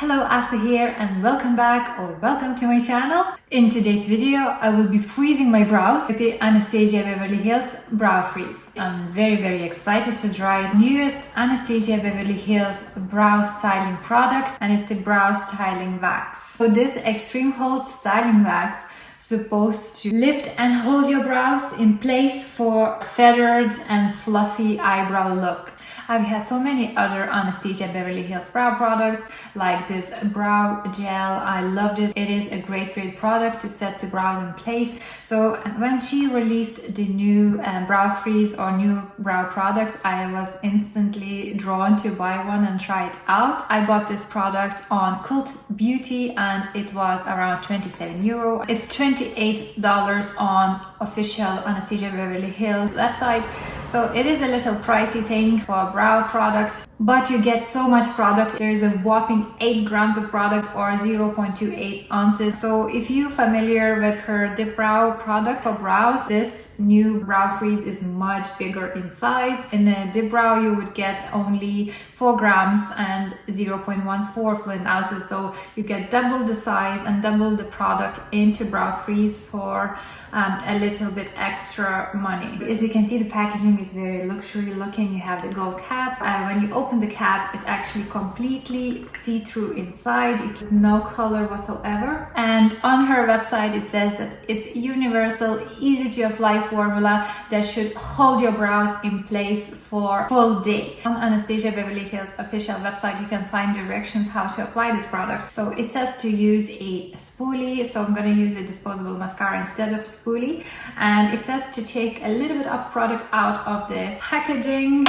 Hello, Asta here and welcome back or welcome to my channel. In today's video, I will be freezing my brows with the Anastasia Beverly Hills Brow Freeze. I'm very excited to try the newest Anastasia Beverly Hills brow styling product, and it's the brow styling wax. So this extreme hold styling wax supposed to lift and hold your brows in place for feathered and fluffy eyebrow look. I've had so many other Anastasia Beverly Hills brow products like this brow gel. I loved it. It is a great product to set the brows in place. So when she released the new brow freeze or new brow product, I was instantly drawn to buy one and try it out. I bought this product on Cult Beauty and it was around 27 euro. It's $28 on official Anastasia Beverly Hills website. So it is a little pricey thing for a brow product, but you get so much product. There is a whopping 8 grams of product or 0.28 ounces. So if you're familiar with her Dip Brow product for brows, this new brow freeze is much bigger in size. In the Dip Brow, you would get only 4 grams and 0.14 fluid ounces. So you get double the size and double the product into brow freeze for a little bit extra money. As you can see, the packaging is very luxury looking. You have the gold cap. When you open the cap, it's actually completely see-through inside. It has no color whatsoever. And on her website, it says that it's universal, easy to apply formula that should hold your brows in place for full day. On Anastasia Beverly Hills official website, you can find directions how to apply this product. So it says to use a spoolie. So I'm going to use a disposable mascara instead of spoolie, and it says to take a little bit of product out of the packaging,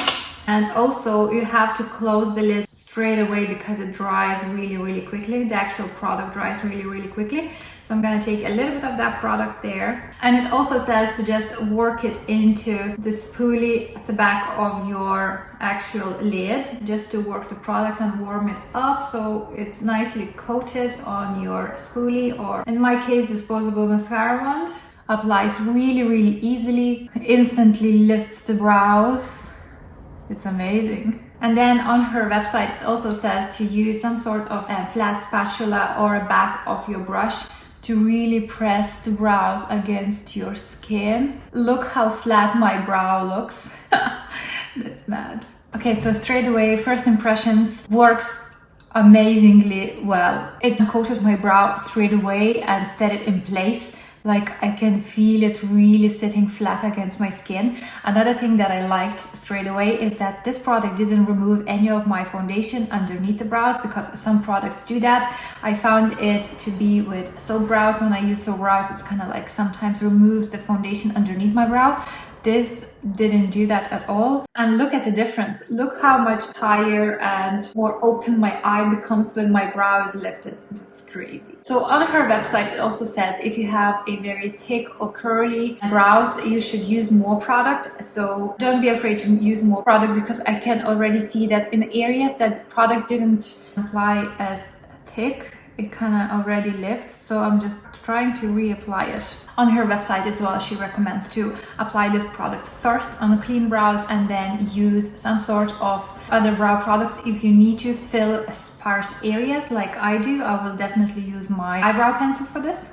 and also you have to close the lid straight away because it dries really quickly. The actual product dries really quickly. So I'm going to take a little bit of that product there, and it also says to just work it into the spoolie at the back of your actual lid, just to work the product and warm it up so it's nicely coated on your spoolie, or in my case disposable mascara wand. Applies really easily, instantly lifts the brows. It's amazing. And then on her website it also says to use some sort of a flat spatula or a back of your brush to really press the brows against your skin. Look how flat my brow looks. That's mad. Okay, so straight away, first impressions, works amazingly well. It coated my brow straight away and set it in place. Like, I can feel it really sitting flat against my skin. Another thing that I liked straight away is that this product didn't remove any of my foundation underneath the brows, because some products do that. I found it to be with soap brows. When I use soap brows, it's kind of like sometimes removes the foundation underneath my brow. This didn't do that at all. And look at the difference. Look how much higher and more open my eye becomes when my brow is lifted. It's crazy. So on her website, it also says if you have a very thick or curly brows, you should use more product. So don't be afraid to use more product, because I can already see that in areas that the product didn't apply as thick, it kind of already lifts. So I'm just trying to reapply it. On her website as well, she recommends to apply this product first on clean brows and then use some sort of other brow products. If you need to fill sparse areas like I do, I will definitely use my eyebrow pencil for this.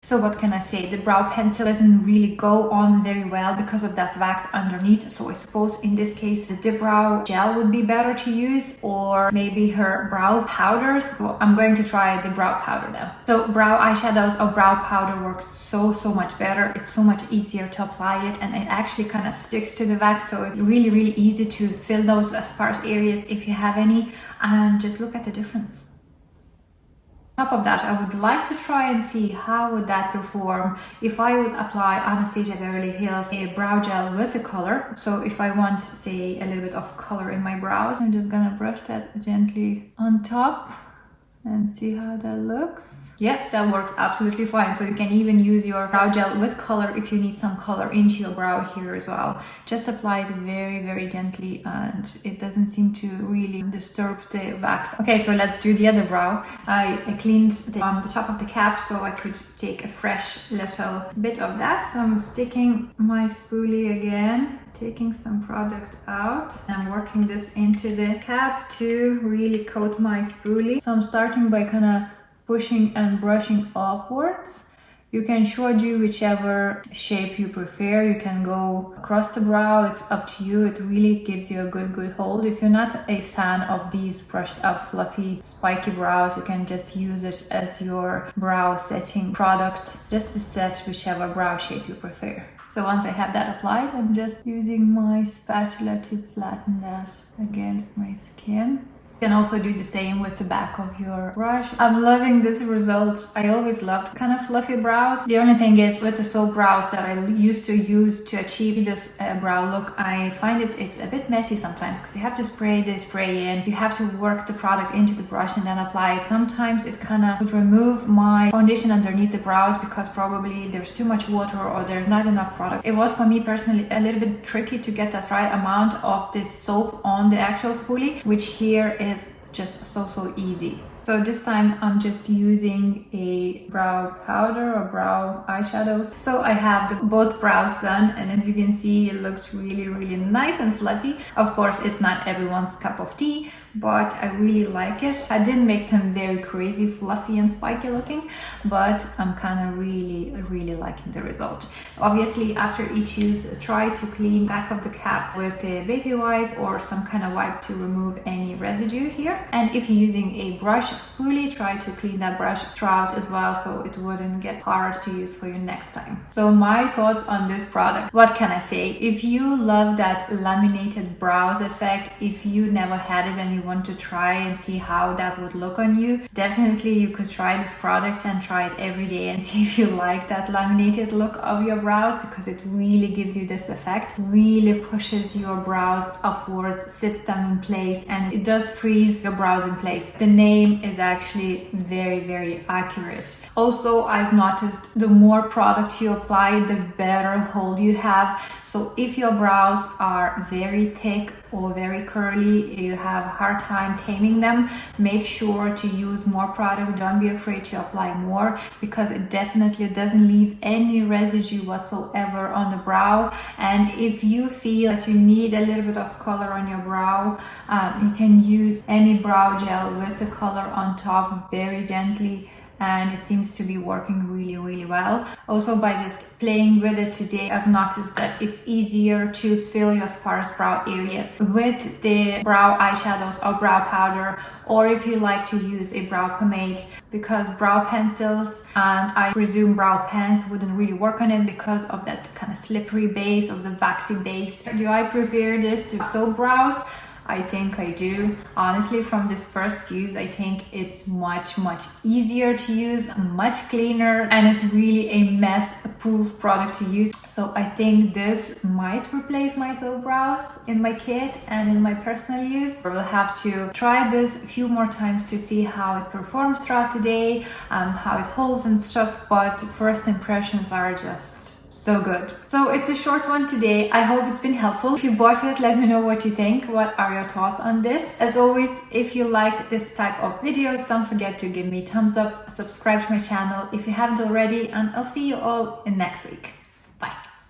So what can I say? The brow pencil doesn't really go on very well because of that wax underneath. So I suppose in this case, the Dip Brow gel would be better to use, or maybe her brow powders. So I'm going to try the brow powder now. So brow eyeshadows or brow powder works so much better. It's so much easier to apply it, and it actually kind of sticks to the wax. So it's really easy to fill those sparse areas if you have any, and just look at the difference. On top of that, I would like to try and see how would that perform if I would apply Anastasia Beverly Hills a brow gel with the color. So if I want, say, a little bit of color in my brows, I'm just gonna brush that gently on top and see how that looks. Yep, that works absolutely fine. So you can even use your brow gel with color if you need some color into your brow here as well. Just apply it very, very gently, and it doesn't seem to really disturb the wax. Okay, so let's do the other brow. I cleaned the top of the cap so I could take a fresh little bit of that. So I'm sticking my spoolie again, taking some product out, and I'm working this into the cap to really coat my spoolie. So I'm starting by kind of pushing and brushing upwards. You can do whichever shape you prefer. You can go across the brow, it's up to you. It really gives you a good hold. If you're not a fan of these brushed up fluffy spiky brows, you can just use it as your brow setting product just to set whichever brow shape you prefer. So once I have that applied, I'm just using my spatula to flatten that against my skin. You can also do the same with the back of your brush. I'm loving this result. I always loved kind of fluffy brows. The only thing is with the soap brows that I used to use to achieve this brow look, I find it's a bit messy sometimes because you have to spray the spray in. You have to work the product into the brush and then apply it. Sometimes it kind of would remove my foundation underneath the brows because probably there's too much water or there's not enough product. It was for me personally a little bit tricky to get that right amount of this soap on the actual spoolie, which here is just so easy. So this time I'm just using a brow powder or brow eyeshadows. So I have both brows done, and as you can see, it looks really nice and fluffy. Of course, it's not everyone's cup of tea, but I really like it. I didn't make them very crazy fluffy and spiky looking, but I'm kind of really liking the result. Obviously, after each use, try to clean back of the cap with a baby wipe or some kind of wipe to remove any residue here. And if you're using a brush spoolie, try to clean that brush throughout as well so it wouldn't get hard to use for you next time. So my thoughts on this product, what can I say? If you love that laminated brows effect, if you never had it and you want to try and see how that would look on you, definitely you could try this product and try it every day and see if you like that laminated look of your brows, because it really gives you this effect, really pushes your brows upwards, sits them in place, and it does freeze your brows in place. The name is actually very accurate. Also, I've noticed the more product you apply, the better hold you have. So if your brows are very thick or very curly, you have a hard time taming them, make sure to use more product. Don't be afraid to apply more, because it definitely doesn't leave any residue whatsoever on the brow. And if you feel that you need a little bit of color on your brow, you can use any brow gel with the color on top very gently, and it seems to be working really well. Also, by just playing with it today, I've noticed that it's easier to fill your sparse brow areas with the brow eyeshadows or brow powder, or if you like to use a brow pomade, because brow pencils and I presume brow pens wouldn't really work on it because of that kind of slippery base, of the waxy base. Do I prefer this to soap brows? I think I do. Honestly, from this first use, I think it's much easier to use, much cleaner, and it's really a mess-proof product to use. So I think this might replace my soap brows in my kit and in my personal use. I will have to try this a few more times to see how it performs throughout the day, how it holds and stuff, but first impressions are just so good. So it's a short one today. I hope it's been helpful. If you bought it, let me know what you think. What are your thoughts on this? As always, if you liked this type of videos, don't forget to give me a thumbs up, subscribe to my channel if you haven't already, and I'll see you all in next week.